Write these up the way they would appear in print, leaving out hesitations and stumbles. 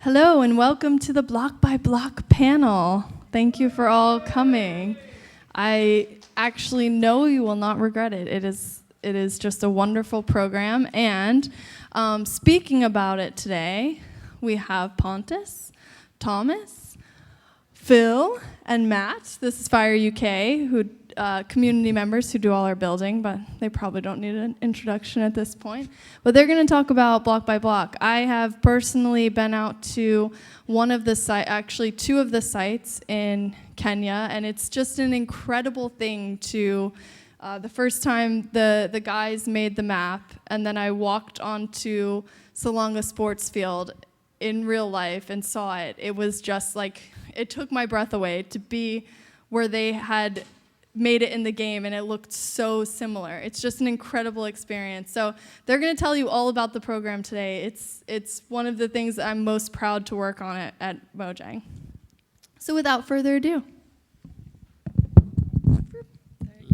Hello and welcome to the Block by Block panel. Thank you for all coming. I actually know you will not regret it. It is just a wonderful program. And speaking about it today, we have Pontus, Thomas, Phil, and Matt. This is FyreUK, who community members who do all our building, but they probably don't need an introduction at this point. But they're going to talk about block by block. I have personally been out to one of the sites, actually two of the sites in Kenya, and it's just an incredible thing to, the first time the guys made the map, and then I walked onto Salonga Sports Field in real life and saw it. It was just like, it took my breath away to be where they had made it in the game, and it looked so similar. It's just an incredible experience. So they're going to tell you all about the program today. It's one of the things that I'm most proud to work on at Mojang. So without further ado.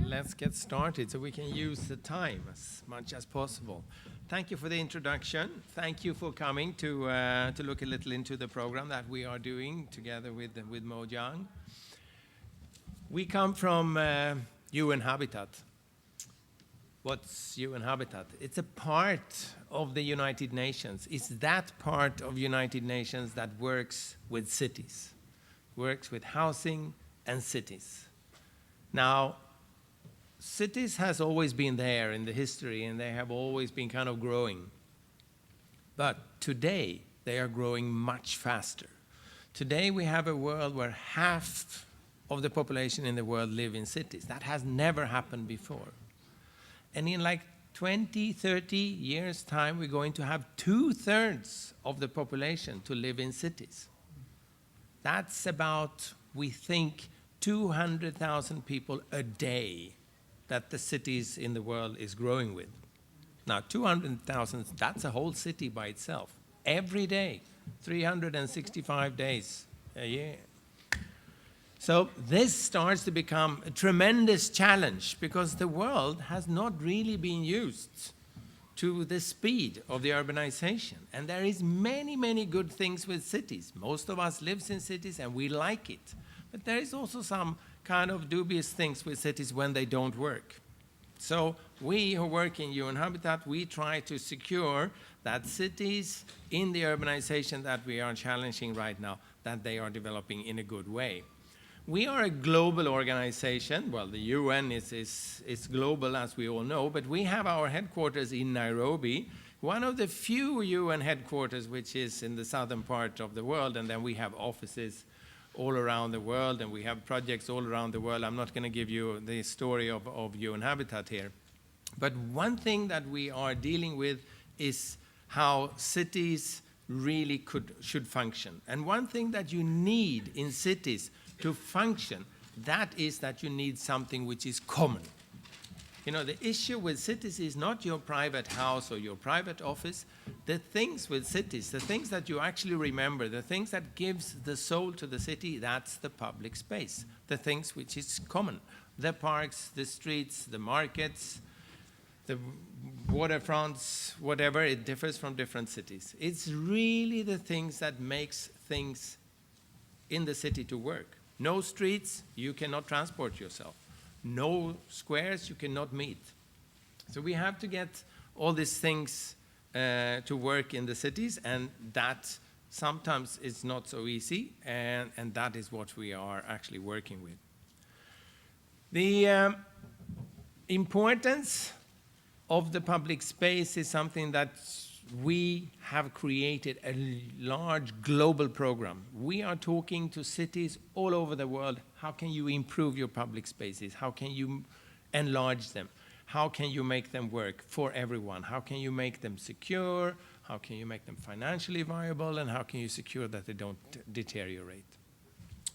Let's get started so we can use the time as much as possible. Thank you for the introduction. Thank you for coming to look a little into the program that we are doing together with Mojang. We come from UN Habitat. What's UN Habitat? It's a part of the United Nations. It's that part of United Nations that works with cities, works with housing and cities. Now, cities has always been there in the history, and they have always been kind of growing. But today, they are growing much faster. Today, we have a world where half of the population in the world live in cities. That has never happened before. And in like 20, 30 years' time, we're going to have 2/3 of the population to live in cities. That's about, we think, 200,000 people a day that the cities in the world is growing with. Now, 200,000, that's a whole city by itself. Every day, 365 days a year. So this starts to become a tremendous challenge because the world has not really been used to the speed of the urbanization. And there is many, many good things with cities. Most of us lives in cities and we like it. But there is also some kind of dubious things with cities when they don't work. So we who work in UN Habitat, we try to secure that cities in the urbanization that we are challenging right now, that they are developing in a good way. We are a global organization. Well, the UN is global, as we all know, but we have our headquarters in Nairobi, one of the few UN headquarters which is in the southern part of the world, and then we have offices all around the world, and we have projects all around the world. I'm not going to give you the story of UN Habitat here. But one thing that we are dealing with is how cities really should function. And one thing that you need in cities to function, that is that you need something which is common. You know, the issue with cities is not your private house or your private office. The things with cities, the things that you actually remember, the things that gives the soul to the city, that's the public space. The things which is common. The parks, the streets, the markets, the waterfronts, whatever, it differs from different cities. It's really the things that makes things in the city to work. No streets, you cannot transport yourself. No squares, you cannot meet. So we have to get all these things to work in the cities, and that sometimes is not so easy, and that is what we are actually working with. The importance of the public space is something that we have created a large global program. We are talking to cities all over the world. How can you improve your public spaces? How can you enlarge them? How can you make them work for everyone? How can you make them secure? How can you make them financially viable? And how can you secure that they don't deteriorate?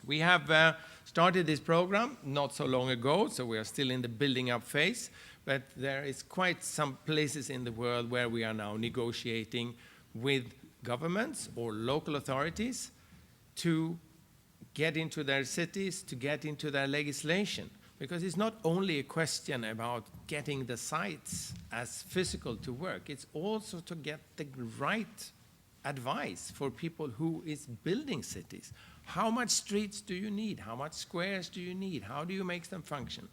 We have started this program not so long ago, so we are still in the building up phase. But there is quite some places in the world where we are now negotiating with governments or local authorities to get into their cities, to get into their legislation. Because it's not only a question about getting the sites as physical to work, it's also to get the right advice for people who is building cities. How much streets do you need? How much squares do you need? How do you make them function?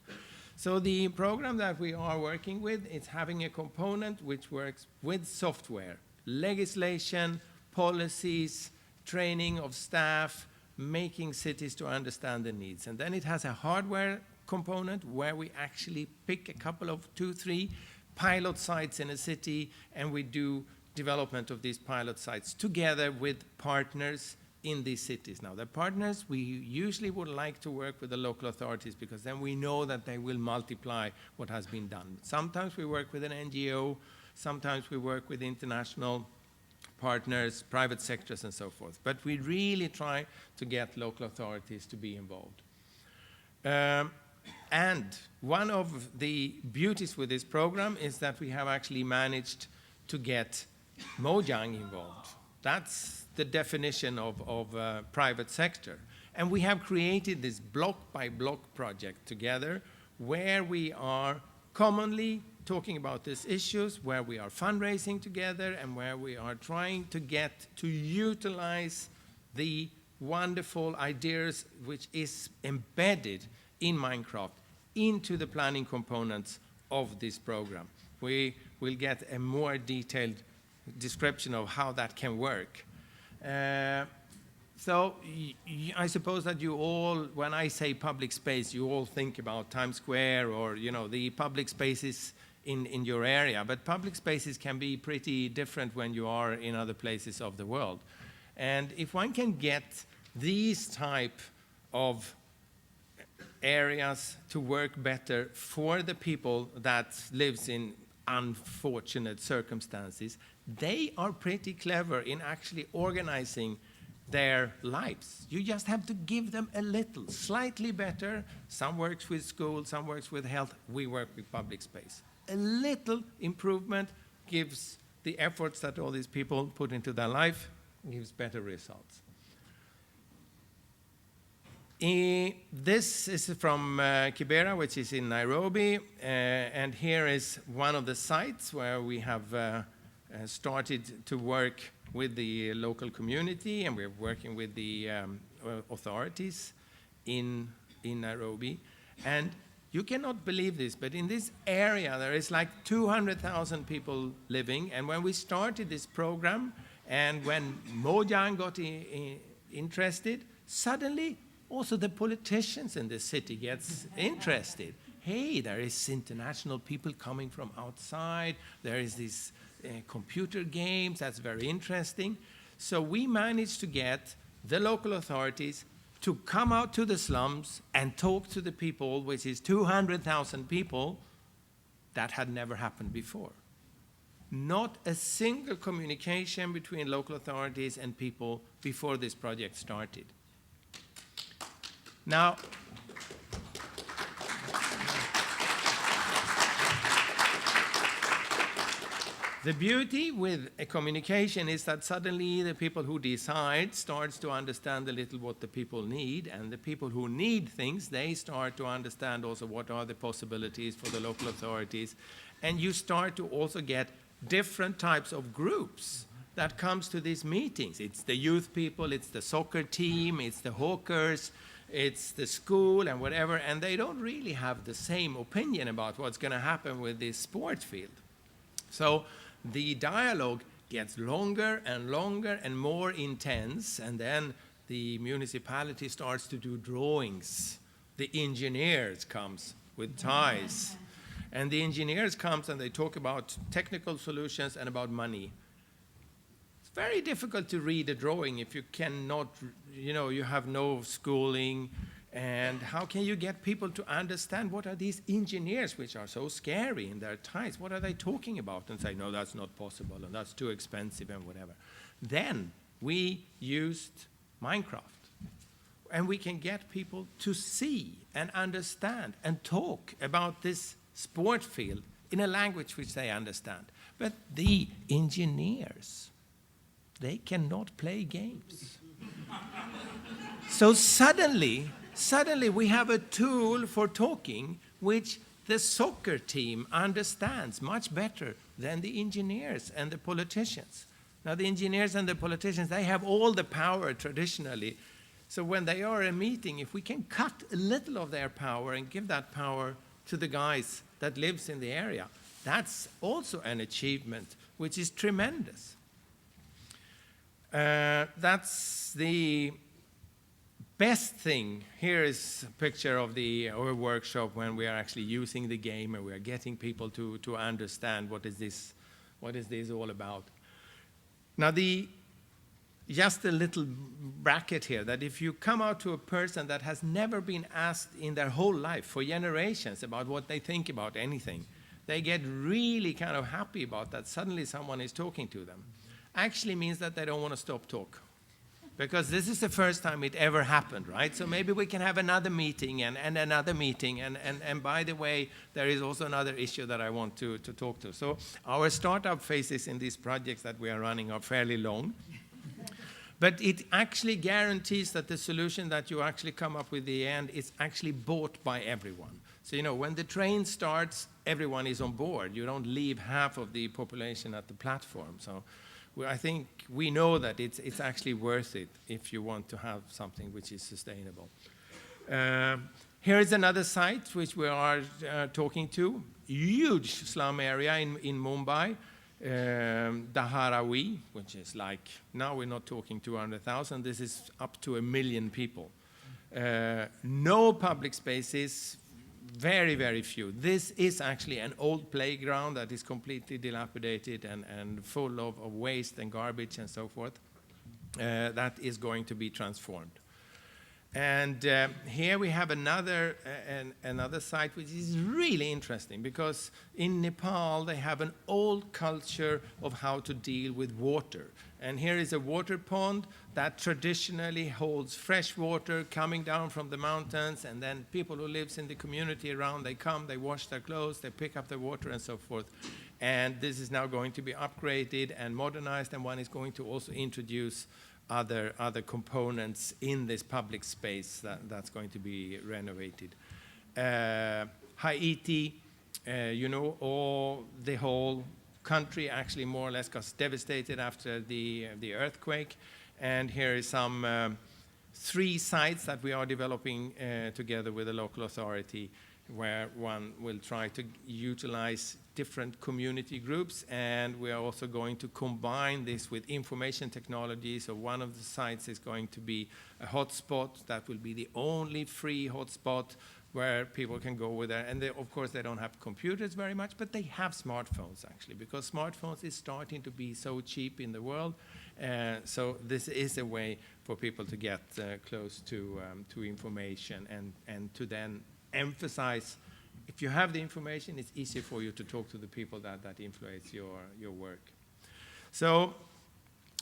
So the program that we are working with is having a component which works with software, legislation, policies, training of staff, making cities to understand the needs. And then it has a hardware component where we actually pick a couple of 2, 3 pilot sites in a city, and we do development of these pilot sites together with partners in these cities. Now, the partners, we usually would like to work with the local authorities because then we know that they will multiply what has been done. Sometimes we work with an NGO, sometimes we work with international partners, private sectors, and so forth. But we really try to get local authorities to be involved. And one of the beauties with this program is that we have actually managed to get Mojang involved. That's the definition of private sector. And we have created this block-by-block project together where we are commonly talking about these issues, where we are fundraising together, and where we are trying to get to utilize the wonderful ideas which is embedded in Minecraft into the planning components of this program. We will get a more detailed description of how that can work. So I suppose that you all, when I say public space, you all think about Times Square or, you know, the public spaces in your area. But public spaces can be pretty different when you are in other places of the world. And if one can get these type of areas to work better for the people that lives in unfortunate circumstances, they are pretty clever in actually organizing their lives. You just have to give them a little, slightly better. Some works with school, some works with health. We work with public space. A little improvement gives the efforts that all these people put into their life, gives better results. This is from Kibera, which is in Nairobi, and here is one of the sites where we have started to work with the local community, and we're working with the authorities in Nairobi. And you cannot believe this, but in this area there is like 200,000 people living, and when we started this program, and when Mojang got interested, suddenly also the politicians in the city gets interested. Hey, there is international people coming from outside. There is these computer games. That's very interesting. So we managed to get the local authorities to come out to the slums and talk to the people, which is 200,000 people. That had never happened before. Not a single communication between local authorities and people before this project started. Now, the beauty with a communication is that suddenly the people who decide starts to understand a little what the people need, and the people who need things, they start to understand also what are the possibilities for the local authorities, and you start to also get different types of groups that comes to these meetings. It's the youth people, it's the soccer team, it's the hawkers, it's the school and whatever, and they don't really have the same opinion about what's going to happen with this sport field. So the dialogue gets longer and longer and more intense, and then the municipality starts to do drawings. The engineers comes with ties, and the engineers comes and they talk about technical solutions and about money. Very difficult to read a drawing if you cannot, you have no schooling, and how can you get people to understand what are these engineers which are so scary in their ties? What are they talking about? And say, no, that's not possible, and that's too expensive, and whatever. Then we used Minecraft, and we can get people to see and understand and talk about this sport field in a language which they understand. But the engineers, they cannot play games. So suddenly we have a tool for talking which the soccer team understands much better than the engineers and the politicians. Now, the engineers and the politicians, they have all the power traditionally. So when they are in a meeting, if we can cut a little of their power and give that power to the guys that lives in the area, that's also an achievement, which is tremendous. That's the best thing. Here is a picture of our workshop when we are actually using the game and we are getting people to understand what is this all about. Now, just a little bracket here, that if you come out to a person that has never been asked in their whole life for generations about what they think about anything, they get really kind of happy about that. Suddenly someone is talking to them. Actually means that they don't want to stop talk. Because this is the first time it ever happened, right? So maybe we can have another meeting and another meeting. And by the way, there is also another issue that I want to talk to. So our startup phases in these projects that we are running are fairly long. But it actually guarantees that the solution that you actually come up with at the end is actually bought by everyone. So, when the train starts, everyone is on board. You don't leave half of the population at the platform. So I think we know that it's actually worth it if you want to have something which is sustainable. Here is another site which we are talking to. Huge slum area in Mumbai. Dharavi, which is like, now we're not talking 200,000, this is up to 1 million people. No public spaces, very, very few. This is actually an old playground that is completely dilapidated and full of waste and garbage and so forth. That is going to be transformed. And here we have another site which is really interesting, because in Nepal they have an old culture of how to deal with water. And here is a water pond that traditionally holds fresh water coming down from the mountains, and then people who lives in the community around, they come, they wash their clothes, they pick up the water and so forth. And this is now going to be upgraded and modernized, and one is going to also introduce other components in this public space that's going to be renovated. Haiti, all the whole country actually more or less got devastated after the earthquake. And here is some 3 sites that we are developing together with the local authority, where one will try to utilize different community groups, and we are also going to combine this with information technology. So one of the sites is going to be a hotspot that will be the only free hotspot where people can go with that. And of course, they don't have computers very much, but they have smartphones actually, because smartphones is starting to be so cheap in the world. So this is a way for people to get close to information and to then emphasize, if you have the information, it's easier for you to talk to the people that influence your work. So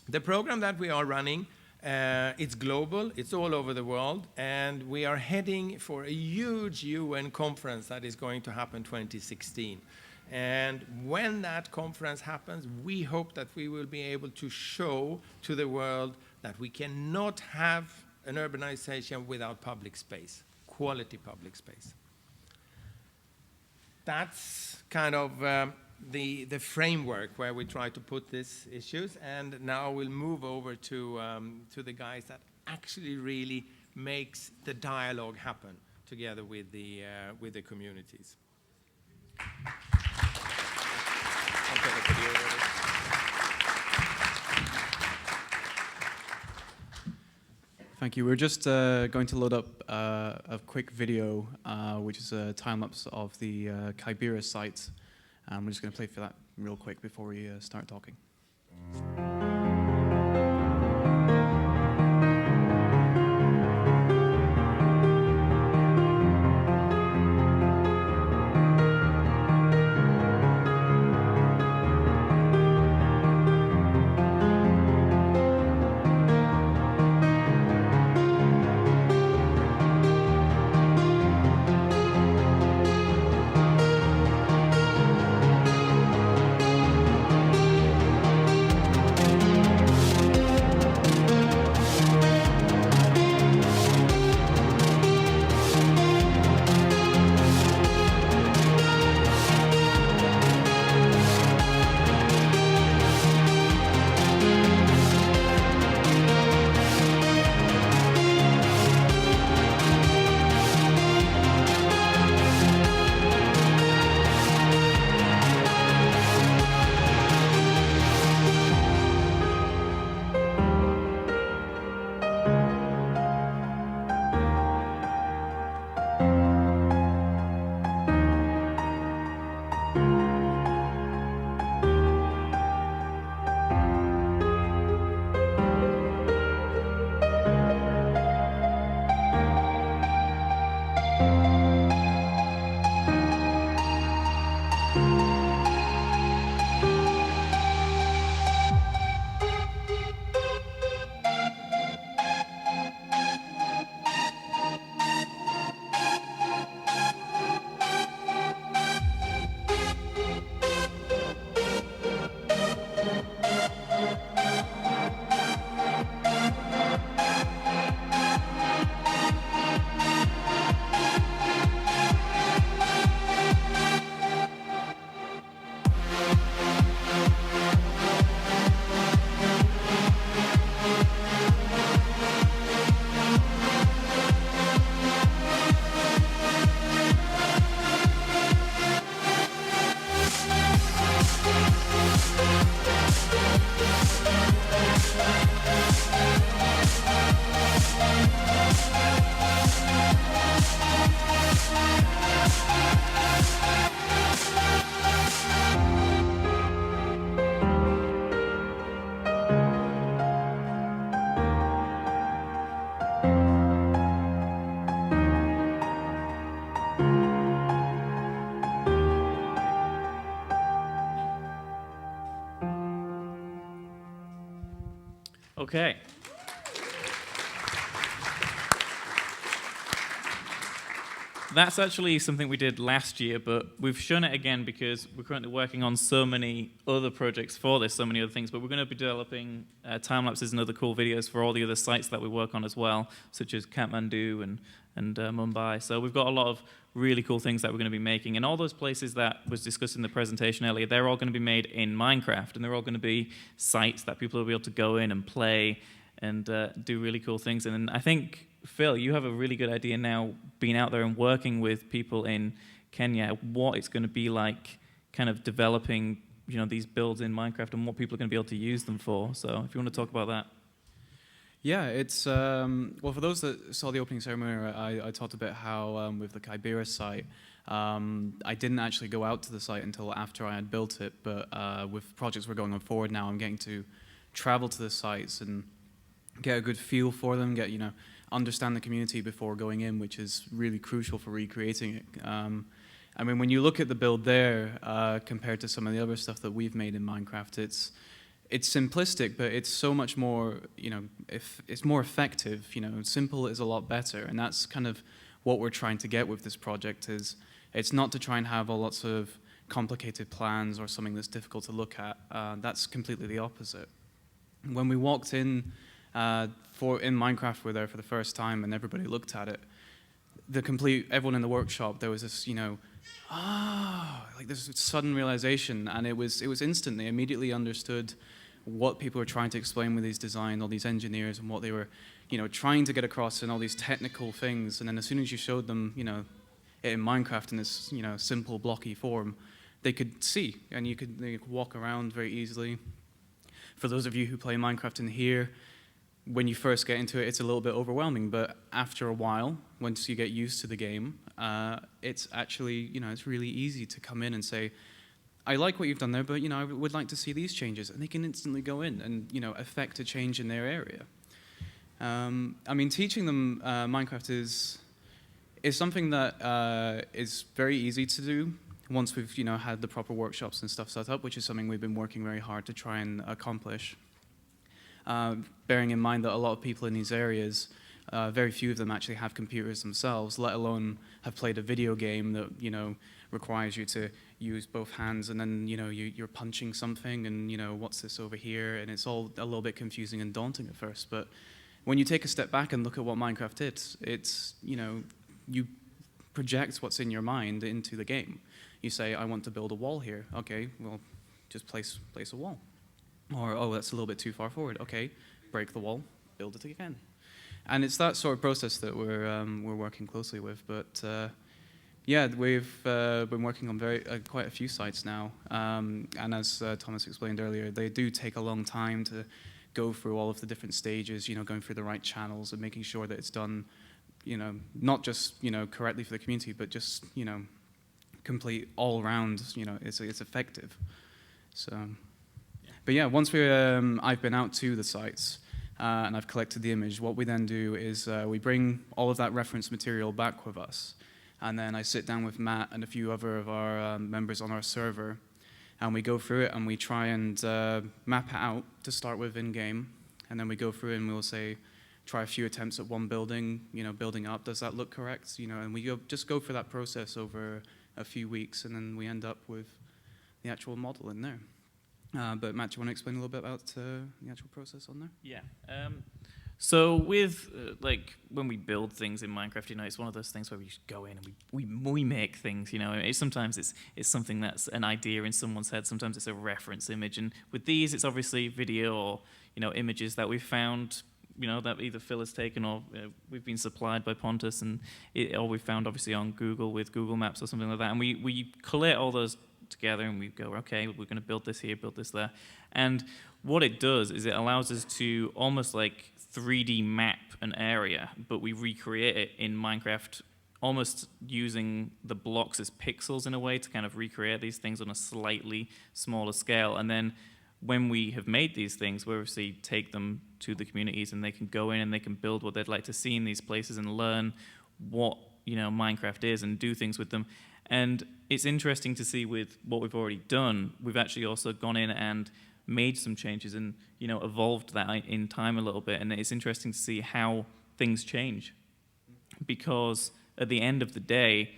the program that we are running, it's global, it's all over the world, and we are heading for a huge UN conference that is going to happen 2016. And when that conference happens, we hope that we will be able to show to the world that we cannot have an urbanization without public space, quality public space. That's kind of the framework where we try to put these issues, and now we'll move over to the guys that actually really makes the dialogue happen together with the communities. Thank you. We're just going to load up a quick video, which is a time-lapse of the Kibera site. We're just going to play for that real quick before we start talking. Okay. That's actually something we did last year, but we've shown it again because we're currently working on so many other projects for this, so many other things, but we're going to be developing time-lapses and other cool videos for all the other sites that we work on as well, such as Kathmandu and Mumbai. So we've got a lot of really cool things that we're going to be making, and all those places that was discussed in the presentation earlier, they're all going to be made in Minecraft, and they're all going to be sites that people will be able to go in and play and do really cool things. And I think, Phil, you have a really good idea now, being out there and working with people in Kenya, what it's going to be like kind of developing, these builds in Minecraft and what people are going to be able to use them for. So if you want to talk about that. Yeah, it's, well, for those that saw the opening ceremony, I talked about how with the Kybera site, I didn't actually go out to the site until after I had built it, but with projects we're going on forward now, I'm getting to travel to the sites and get a good feel for them, understand the community before going in, which is really crucial for recreating it. I mean, when you look at the build there, compared to some of the other stuff that we've made in Minecraft, it's simplistic, but it's so much more, it's more effective. Simple is a lot better, and that's kind of what we're trying to get with this project. Is it's not to try and have lots of complicated plans or something that's difficult to look at. That's completely the opposite. When we walked in in Minecraft, we're there for the first time, and everybody looked at it. Everyone in the workshop, there was this, like this sudden realization, and it was instant. They immediately understood what people were trying to explain with these designs, all these engineers, and what they were, trying to get across, and all these technical things. And then as soon as you showed them, it in Minecraft in this, simple blocky form, they could see, and they could walk around very easily. For those of you who play Minecraft in here, when you first get into it, it's a little bit overwhelming, but after a while, once you get used to the game, it's actually, it's really easy to come in and say, I like what you've done there, but, I would like to see these changes. And they can instantly go in and, affect a change in their area. I mean, teaching them Minecraft is something that is very easy to do once we've, had the proper workshops and stuff set up, which is something we've been working very hard to try and accomplish. Bearing in mind that a lot of people in these areas, very few of them actually have computers themselves, let alone have played a video game that, requires you to use both hands, and then, you're punching something, and, what's this over here? And it's all a little bit confusing and daunting at first. But when you take a step back and look at what Minecraft is, it's, you project what's in your mind into the game. You say, I want to build a wall here. Okay, well, just place a wall. Or, oh, that's a little bit too far forward. Okay, break the wall, build it again. And it's that sort of process that we're working closely with. But yeah, we've been working on quite a few sites now. And as Thomas explained earlier, they do take a long time to go through all of the different stages. Going through the right channels and making sure that it's done, not just correctly for the community, but just complete all around. It's effective. So. But yeah, once I've been out to the sites and I've collected the image, what we then do is we bring all of that reference material back with us. And then I sit down with Matt and a few other of our members on our server, and we go through it and we try and map it out to start with in-game. And then we go through and we'll say, try a few attempts at one building, building up. Does that look correct? And we just go through that process over a few weeks, and then we end up with the actual model in there. But Matt, do you want to explain a little bit about the actual process on there? Yeah. So with when we build things in Minecraft, it's one of those things where we just go in and we make things. Sometimes it's something that's an idea in someone's head. Sometimes it's a reference image, and with these, it's obviously video or images that we've found. That either Phil has taken or we've been supplied by Pontus, or we've found obviously on Google with Google Maps or something like that, and we collate all those together and we go, okay, we're going to build this here, build this there. And what it does is it allows us to almost like 3D map an area, but we recreate it in Minecraft, almost using the blocks as pixels in a way to kind of recreate these things on a slightly smaller scale. And then when we have made these things, we obviously take them to the communities and they can go in and they can build what they'd like to see in these places and learn what Minecraft is and do things with them. And it's interesting to see with what we've already done, we've actually also gone in and made some changes and, you know, evolved that in time a little bit. And it's interesting to see how things change, because at the end of the day,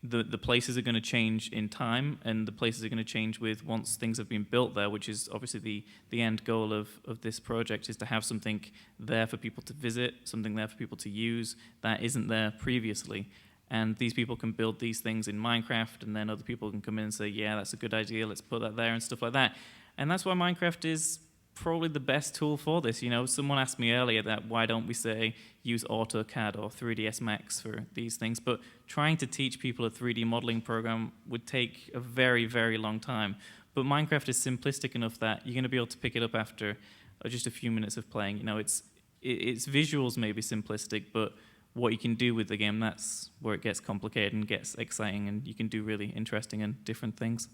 the places are going to change in time, and the places are going to change with once things have been built there, which is obviously the end goal of this project, is to have something there for people to visit, something there for people to use that isn't there previously. And these people can build these things in Minecraft, and then other people can come in and say, yeah, that's a good idea, let's put that there and stuff like that. And that's why Minecraft is probably the best tool for this. You know, someone asked me earlier that why don't we say use AutoCAD or 3ds Max for these things, but trying to teach people a 3D modeling program would take a very, very long time. But Minecraft is simplistic enough that you're going to be able to pick it up after just a few minutes of playing. You know, its visuals may be simplistic, but what you can do with the game, that's where it gets complicated and gets exciting, and you can do really interesting and different things.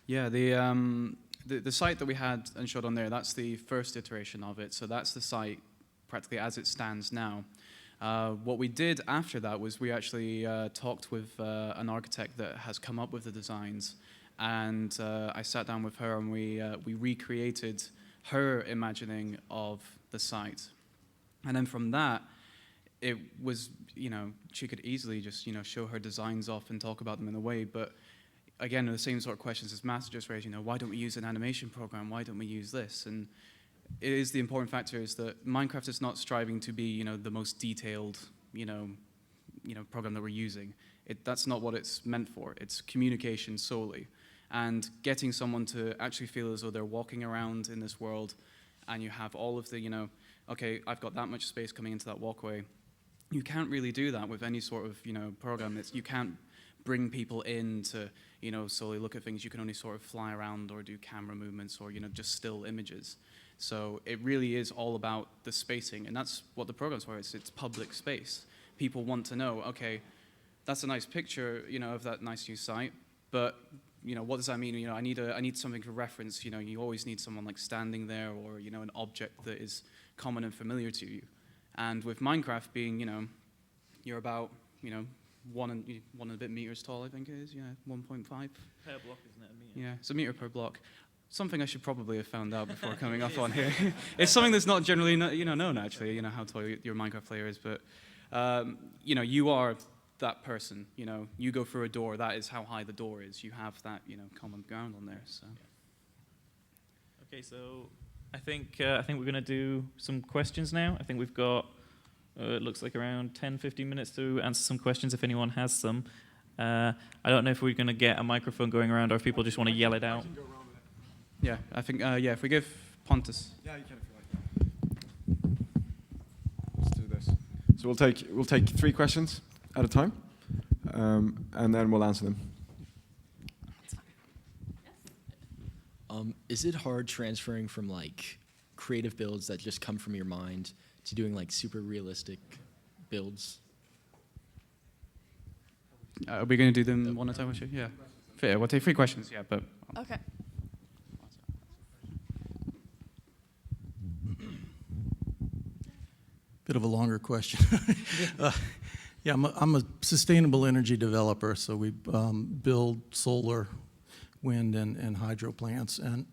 Yeah, the site that we had and showed on there, that's the first iteration of it. So that's the site practically as it stands now. What we did after that was we actually talked with an architect that has come up with the designs, and I sat down with her and we recreated her imagining of the site. And then from that, it was, you know, she could easily just, you know, show her designs off and talk about them in a way, but again, the same sort of questions as Matt just raised, you know, why don't we use an animation program? Why don't we use this? And it is the important factor is that Minecraft is not striving to be, you know, the most detailed, you know, program that we're using. That's not what it's meant for. It's communication solely. And getting someone to actually feel as though they're walking around in this world, and you have all of the, you know, okay, I've got that much space coming into that walkway. You can't really do that with any sort of, you know, program. You can't bring people in to, you know, solely look at things. You can only sort of fly around or do camera movements or, you know, just still images. So it really is all about the spacing, and that's what the program's for. It's public space. People want to know, okay, that's a nice picture, you know, of that nice new site, but, you know, what does that mean? You know, I need something to reference. You know, you always need someone like standing there, or, you know, an object that is common and familiar to you. And with Minecraft being, you know, you're about, you know, one and a bit meters tall, I think it is, yeah, 1.5. Per block, isn't it? A meter? Yeah, it's a meter per block. Something I should probably have found out before coming up on here. It's something that's not generally, you know, known actually, you know, how tall your Minecraft player is, but, you know, you are that person, you know, you go through a door, that is how high the door is. You have that, you know, common ground on there, so. Okay, so I think we're going to do some questions now. I think we've got, it looks like around 10, 15 minutes to answer some questions if anyone has some. I don't know if we're going to get a microphone going around or if people just want to yell it out. Yeah, I think, yeah, if we give Pontus. Yeah, you can if you like. Let's do this. So we'll take 3 questions at a time, and then we'll answer them. Is it hard transferring from like creative builds that just come from your mind to doing like super realistic builds? Are we going to do them one at a time? Yeah. Fair. We'll take 3 questions, yeah, but. Okay. Bit of a longer question. Yeah, I'm a sustainable energy developer, so we build solar, wind, and hydro plants. And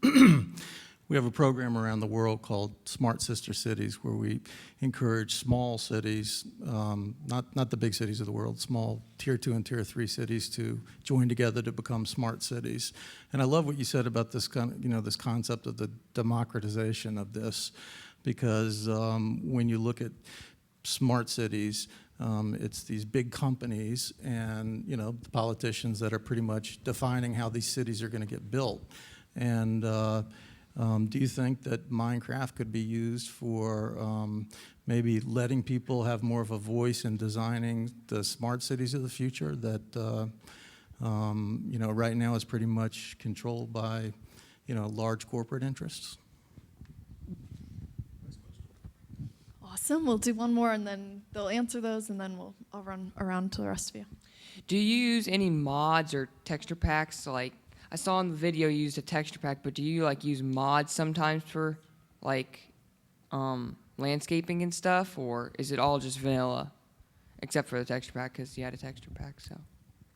we have a program around the world called Smart Sister Cities, where we encourage small cities, not the big cities of the world, small tier 2 and tier 3 cities to join together to become smart cities. And I love what you said about this kind of, you know, this concept of the democratization of this, because when you look at smart cities, it's these big companies and, you know, the politicians that are pretty much defining how these cities are going to get built. And do you think that Minecraft could be used for maybe letting people have more of a voice in designing the smart cities of the future that, you know, right now is pretty much controlled by, you know, large corporate interests? Awesome. We'll do one more, and then they'll answer those, and then I'll run around to the rest of you. Do you use any mods or texture packs? Like, I saw in the video you used a texture pack, but do you like use mods sometimes for like landscaping and stuff, or is it all just vanilla, except for the texture pack because you had a texture pack? So.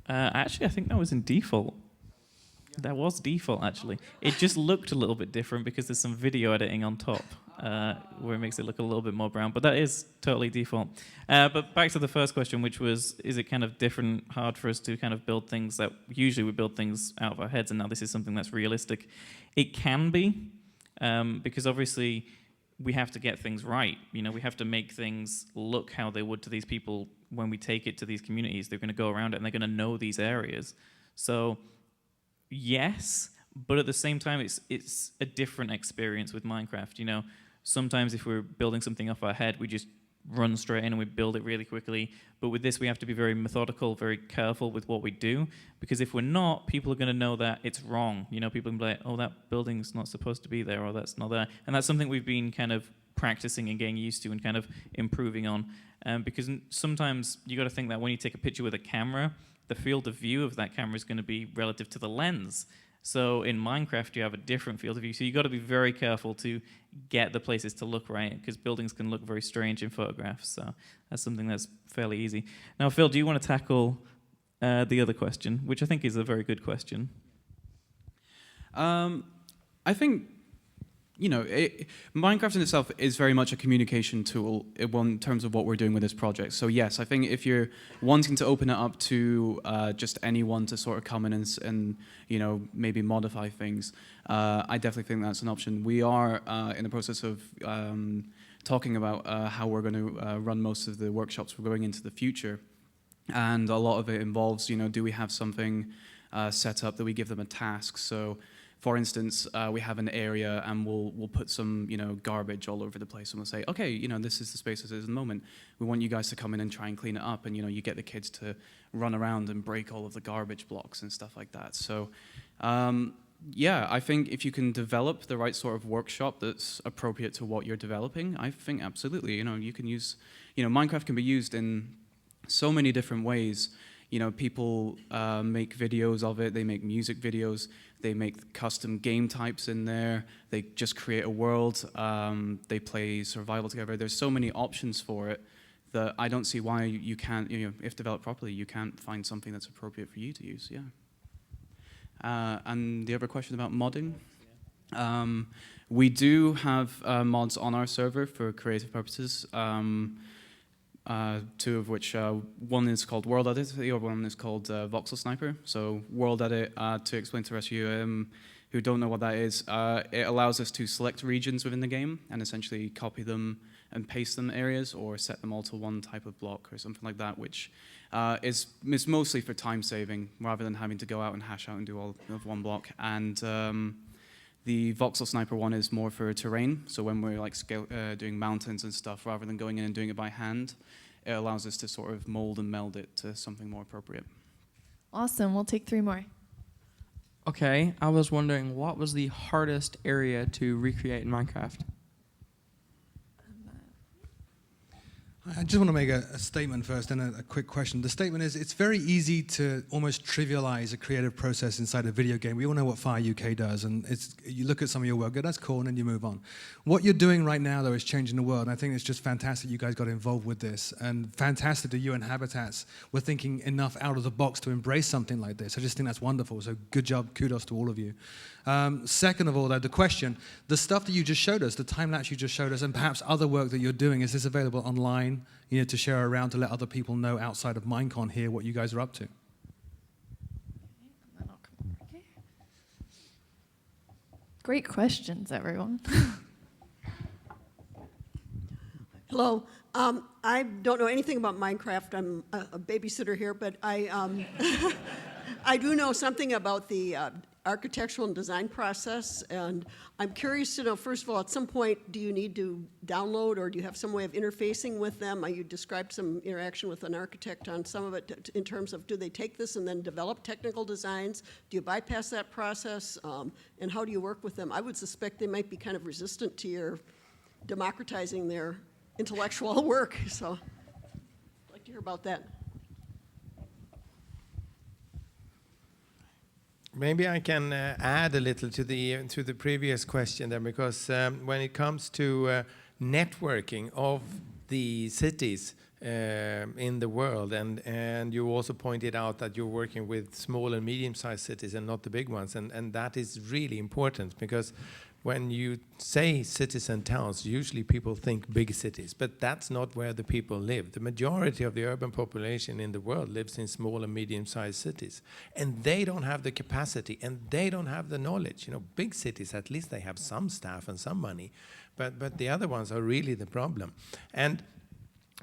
Actually, I think that was in default. That was default, actually. It just looked a little bit different because there's some video editing on top where it makes it look a little bit more brown, but that is totally default. But back to the first question, which was, is it kind of different, hard for us to kind of build things that usually we build things out of our heads, and now this is something that's realistic? It can be, because obviously we have to get things right. You know, we have to make things look how they would to these people when we take it to these communities. They're going to go around it and they're going to know these areas. So yes, but at the same time, it's a different experience with Minecraft. You know, sometimes if we're building something off our head, we just run straight in and we build it really quickly. But with this, we have to be very methodical, very careful with what we do, because if we're not, people are going to know that it's wrong. You know, people can be like, oh, that building's not supposed to be there, or that's not there. And that's something we've been kind of practicing and getting used to and kind of improving on. Because sometimes you got to think that when you take a picture with a camera, the field of view of that camera is going to be relative to the lens. So in Minecraft, you have a different field of view. So you got to be very careful to get the places to look right, because buildings can look very strange in photographs. So that's something that's fairly easy. Now, Phil, do you want to tackle the other question, which I think is a very good question? I think, you know, Minecraft in itself is very much a communication tool in terms of what we're doing with this project. So yes, I think if you're wanting to open it up to just anyone to sort of come in and you know, maybe modify things, I definitely think that's an option. We are in the process of talking about how we're going to run most of the workshops we're going into the future. And a lot of it involves, you know, do we have something set up that we give them a task? So for instance, we have an area and we'll put some, you know, garbage all over the place, and we'll say, okay, you know, this is the space as it is at the moment. We want you guys to come in and try and clean it up, and you know, you get the kids to run around and break all of the garbage blocks and stuff like that. So, yeah, I think if you can develop the right sort of workshop that's appropriate to what you're developing, I think absolutely, you know, you can use, you know, Minecraft can be used in so many different ways. You know, people make videos of it, they make music videos, they make custom game types in there, they just create a world, they play survival together. There's so many options for it that I don't see why you can't, you know, if developed properly, you can't find something that's appropriate for you to use, yeah. And the other question about modding? We do have mods on our server for creative purposes. Two of which, one is called World Edit, the other one is called Voxel Sniper. So World Edit, to explain to the rest of you who don't know what that is, it allows us to select regions within the game and essentially copy them and paste them areas, or set them all to one type of block or something like that, which is mostly for time saving, rather than having to go out and hash out and do all of one block. And the Voxel Sniper one is more for terrain, so when we're like doing mountains and stuff, rather than going in and doing it by hand, it allows us to sort of mold and meld it to something more appropriate. Awesome. We'll take 3 more. Okay, I was wondering, what was the hardest area to recreate in Minecraft? I just want to make a statement first and a quick question. The statement is, it's very easy to almost trivialize a creative process inside a video game. We all know what FyreUK does, and you look at some of your work, go, that's cool, and then you move on. What you're doing right now, though, is changing the world, and I think it's just fantastic you guys got involved with this, and fantastic that you and Habitats were thinking enough out of the box to embrace something like this. I just think that's wonderful, so good job, kudos to all of you. Second of all, though, the question, the stuff that you just showed us, the time-lapse you just showed us, and perhaps other work that you're doing, is this available online, you know, to share around to let other people know outside of Minecon here what you guys are up to? Great questions, everyone. Hello. I don't know anything about Minecraft. I'm a babysitter here, but I do know something about the architectural and design process, and I'm curious to know, first of all, at some point, do you need to download, or do you have some way of interfacing with them? You described some interaction with an architect on some of it in terms of, do they take this and then develop technical designs? Do you bypass that process? And how do you work with them? I would suspect they might be kind of resistant to your democratizing their intellectual work, so I'd like to hear about that. Maybe I can add a little to the previous question there, because when it comes to networking of the cities, in the world. And you also pointed out that you're working with small and medium-sized cities and not the big ones. And that is really important, because when you say cities and towns, usually people think big cities, but that's not where the people live. The majority of the urban population in the world lives in small and medium-sized cities, and they don't have the capacity and they don't have the knowledge. You know, big cities, at least they have some staff and some money, but the other ones are really the problem. And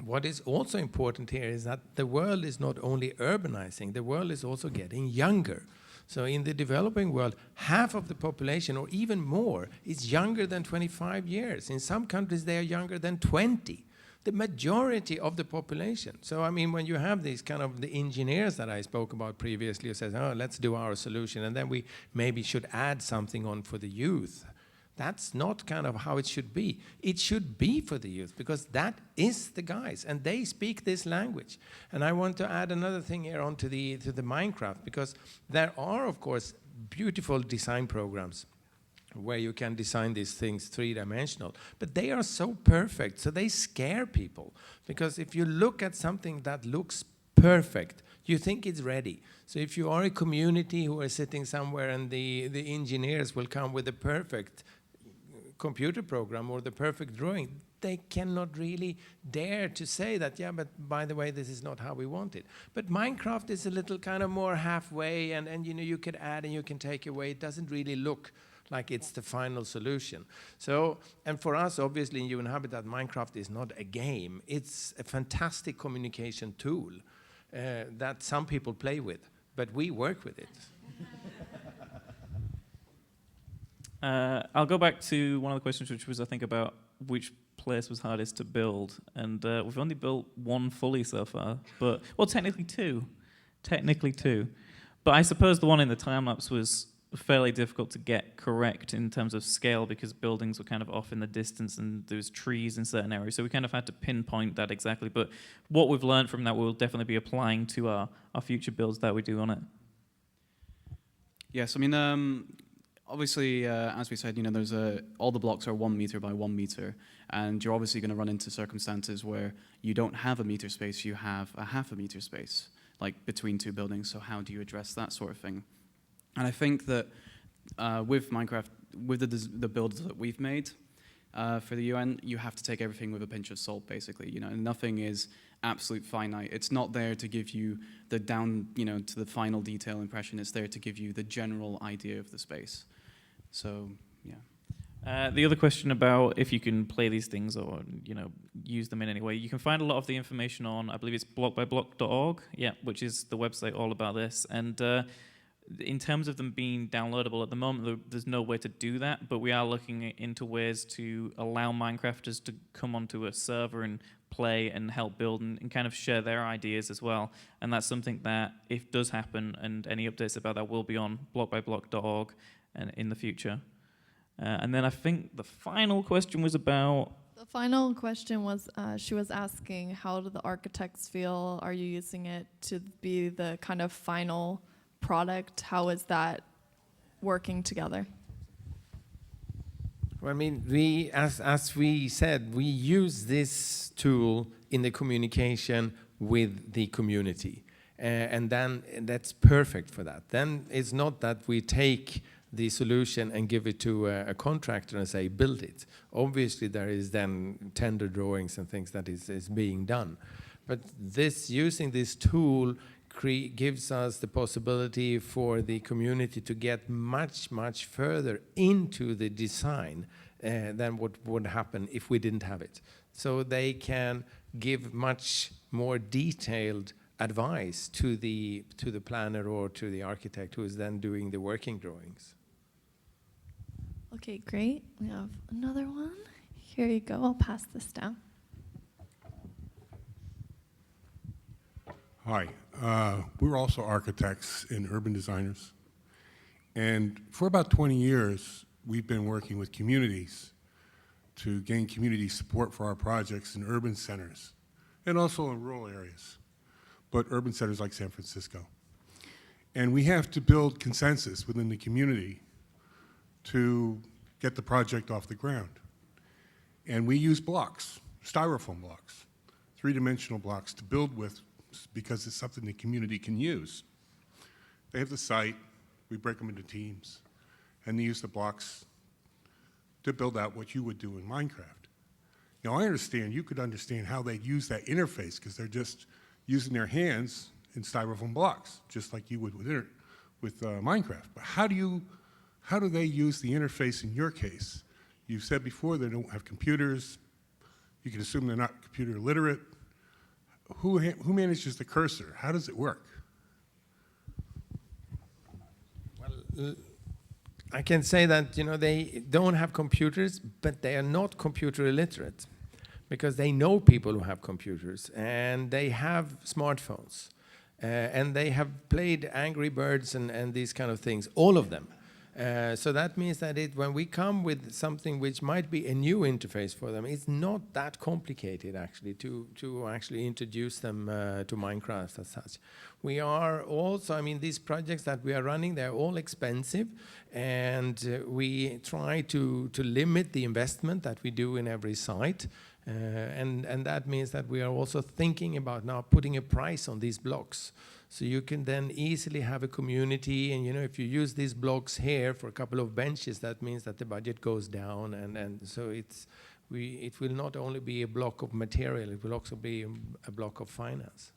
what is also important here is that the world is not only urbanizing, the world is also getting younger. So in the developing world, half of the population, or even more, is younger than 25 years. In some countries, they are younger than 20. The majority of the population. So I mean, when you have these kind of the engineers that I spoke about previously, who says, oh, let's do our solution, and then we maybe should add something on for the youth. That's not kind of how it should be. It should be for the youth, because that is the guys, and they speak this language. And I want to add another thing here onto the Minecraft, because there are, of course, beautiful design programs where you can design these things three-dimensional, but they are so perfect, so they scare people. Because if you look at something that looks perfect, you think it's ready. So if you are a community who are sitting somewhere and the engineers will come with a perfect computer program or the perfect drawing, they cannot really dare to say that, yeah, but by the way, this is not how we want it. But Minecraft is a little kind of more halfway, and you know, you can add and you can take away. It doesn't really look like it's the final solution. So, and for us, obviously, in UN Habitat, Minecraft is not a game. It's a fantastic communication tool that some people play with, but we work with it. I'll go back to one of the questions, which was, I think, about which place was hardest to build. And we've only built one fully so far, but, well, technically two. But I suppose the one in the time-lapse was fairly difficult to get correct in terms of scale, because buildings were kind of off in the distance and there was trees in certain areas. So we kind of had to pinpoint that exactly. But what we've learned from that, we'll definitely be applying to our future builds that we do on it. Yes, I mean, obviously, as we said, you know, there's all the blocks are 1 meter by 1 meter, and you're obviously going to run into circumstances where you don't have a meter space, you have a half a meter space, like between two buildings. So how do you address that sort of thing? And I think that with Minecraft, with the builds that we've made for the UN, you have to take everything with a pinch of salt, basically. You know, nothing is absolute finite. It's not there to give you the down, you know, to the final detail impression. It's there to give you the general idea of the space. So, yeah. The other question about if you can play these things or, you know, use them in any way, you can find a lot of the information on, I believe it's blockbyblock.org, yeah, which is the website all about this. And in terms of them being downloadable, at the moment there's no way to do that, but we are looking into ways to allow Minecrafters to come onto a server and play and help build and kind of share their ideas as well. And that's something that, if does happen, and any updates about that will be on blockbyblock.org and in the future. And then I think the final question was about... The final question was, she was asking, how do the architects feel? Are you using it to be the kind of final product? How is that working together? Well, I mean, we, as we said, we use this tool in the communication with the community. And then that's perfect for that. Then it's not that we take the solution and give it to a contractor and say, build it. Obviously, there is then tender drawings and things that is being done. But this, using this tool gives us the possibility for the community to get much, much further into the design than what would happen if we didn't have it. So they can give much more detailed advice to the planner or to the architect who is then doing the working drawings. Okay, great. We have another one. Here you go. I'll pass this down. Hi. We're also architects and urban designers. And for about 20 years, we've been working with communities to gain community support for our projects in urban centers and also in rural areas, but urban centers like San Francisco. And we have to build consensus within the community to get the project off the ground. And we use blocks, styrofoam blocks, three-dimensional blocks to build with because it's something the community can use. They have the site, we break them into teams, and they use the blocks to build out what you would do in Minecraft. Now, I understand, you could understand how they use that interface because they're just using their hands in styrofoam blocks, just like you would with Minecraft. But how do they use the interface in your case? You've said before they don't have computers. You can assume they're not computer literate. Who manages the cursor? How does it work? Well, I can say that they don't have computers, but they are not computer illiterate, because they know people who have computers and they have smartphones and they have played Angry Birds and these kind of things, all of them. So that means that when we come with something which might be a new interface for them, it's not that complicated actually to actually introduce them to Minecraft as such. We are also, these projects that we are running, they're all expensive, and we try to limit the investment that we do in every site. And that means that we are also thinking about now putting a price on these blocks. So you can then easily have a community, and if you use these blocks here for a couple of benches, that means that the budget goes down, and so it will not only be a block of material, it will also be a block of finance.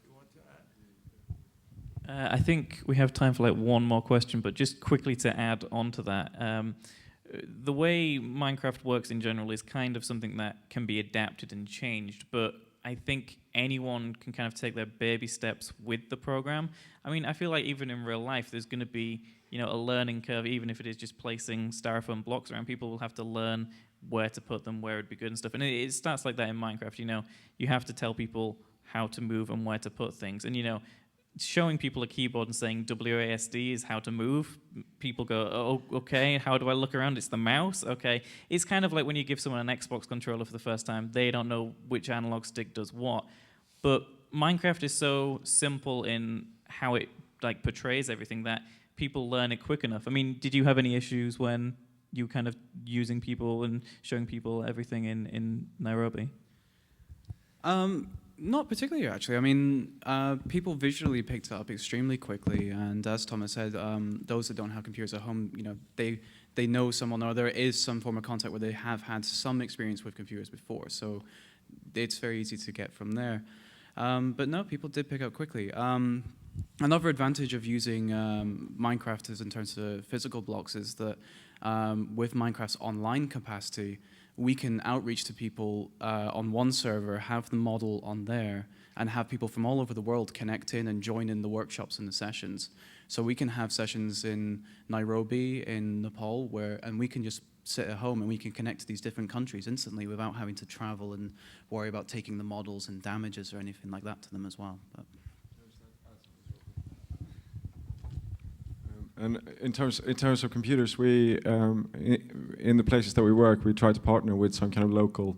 You want to add? I think we have time for one more question, but just quickly to add on to that. The way Minecraft works in general is kind of something that can be adapted and changed, but I think anyone can kind of take their baby steps with the program. I feel like even in real life, there's going to be, a learning curve, even if it is just placing styrofoam blocks around. People will have to learn where to put them, where it'd be good and stuff. And it starts like that in Minecraft. You have to tell people how to move and where to put things. And showing people a keyboard and saying WASD is how to move, people go, oh, okay, how do I look around? It's the mouse, okay. It's kind of like when you give someone an Xbox controller for the first time, they don't know which analog stick does what. But Minecraft is so simple in how it portrays everything that people learn it quick enough. Did you have any issues when you kind of using people and showing people everything in Nairobi? Not particularly, actually. People visually picked it up extremely quickly, and as Thomas said, those that don't have computers at home, they know someone, or there is some form of contact where they have had some experience with computers before, so it's very easy to get from there. But no, people did pick up quickly. Another advantage of using Minecraft is in terms of physical blocks is that with Minecraft's online capacity, we can outreach to people on one server, have the model on there, and have people from all over the world connect in and join in the workshops and the sessions. So we can have sessions in Nairobi, in Nepal, and we can just sit at home and we can connect to these different countries instantly without having to travel and worry about taking the models and damages or anything like that to them as well. But and in terms of computers, we in the places that we work, we try to partner with some kind of local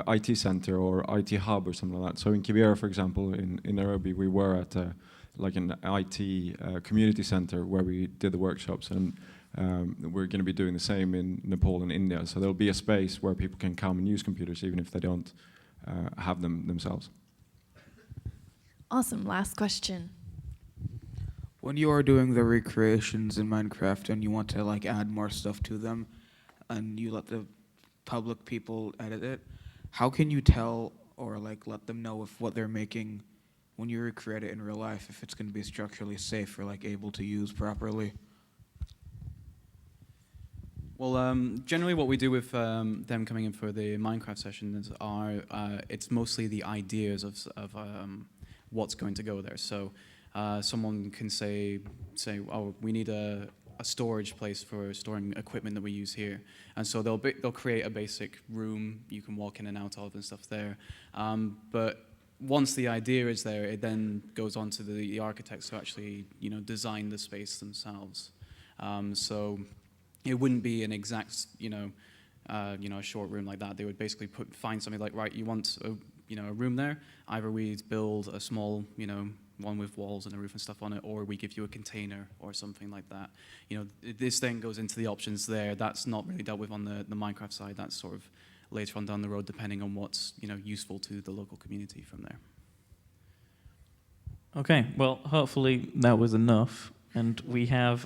IT center or IT hub or something like that. So in Kibera, for example, in Nairobi, we were at an IT community center where we did the workshops, and we're going to be doing the same in Nepal and India. So there'll be a space where people can come and use computers even if they don't have them themselves. Awesome. Last question. When you are doing the recreations in Minecraft and you want to add more stuff to them, and you let the public people edit it, how can you tell or let them know if what they're making when you recreate it in real life, if it's going to be structurally safe or able to use properly? Well, generally what we do with them coming in for the Minecraft sessions it's mostly the ideas of what's going to go there. So someone can say, oh, we need a storage place for storing equipment that we use here, and so they'll create a basic room you can walk in and out of and stuff there. But once the idea is there, it then goes on to the architects to actually design the space themselves. So it wouldn't be an exact a short room like that. They would basically find something like, right, you want a room there. Either we build a small one with walls and a roof and stuff on it, or we give you a container or something like that. This then goes into the options there. That's not really dealt with on the Minecraft side. That's sort of later on down the road, depending on what's useful to the local community from there. Okay, well, hopefully that was enough, and we have,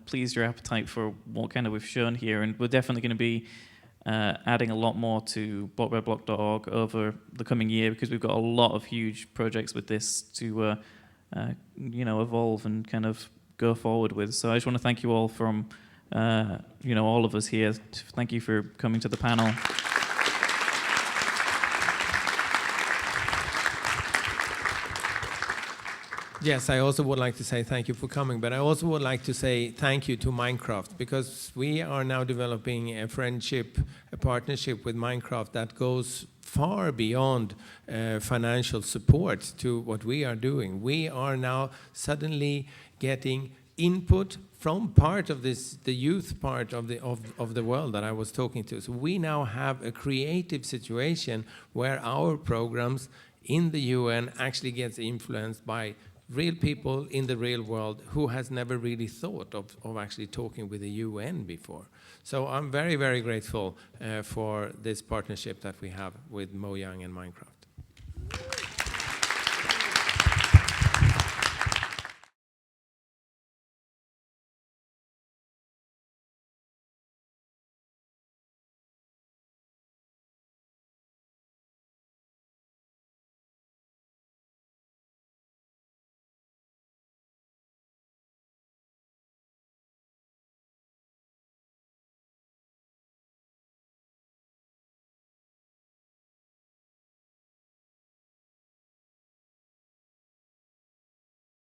pleased your appetite for what kind of we've shown here, and we're definitely going to be adding a lot more to blockbyblock.org over the coming year, because we've got a lot of huge projects with this to, evolve and kind of go forward with. So I just want to thank you all from, all of us here. Thank you for coming to the panel. Yes, I also would like to say thank you for coming, but I also would like to say thank you to Minecraft, because we are now developing a friendship, a partnership with Minecraft that goes far beyond financial support to what we are doing. We are now suddenly getting input from part of this, the youth part of the world that I was talking to. So we now have a creative situation where our programs in the UN actually gets influenced by real people in the real world who has never really thought of actually talking with the UN before. So I'm very, very grateful for this partnership that we have with Mojang and Minecraft.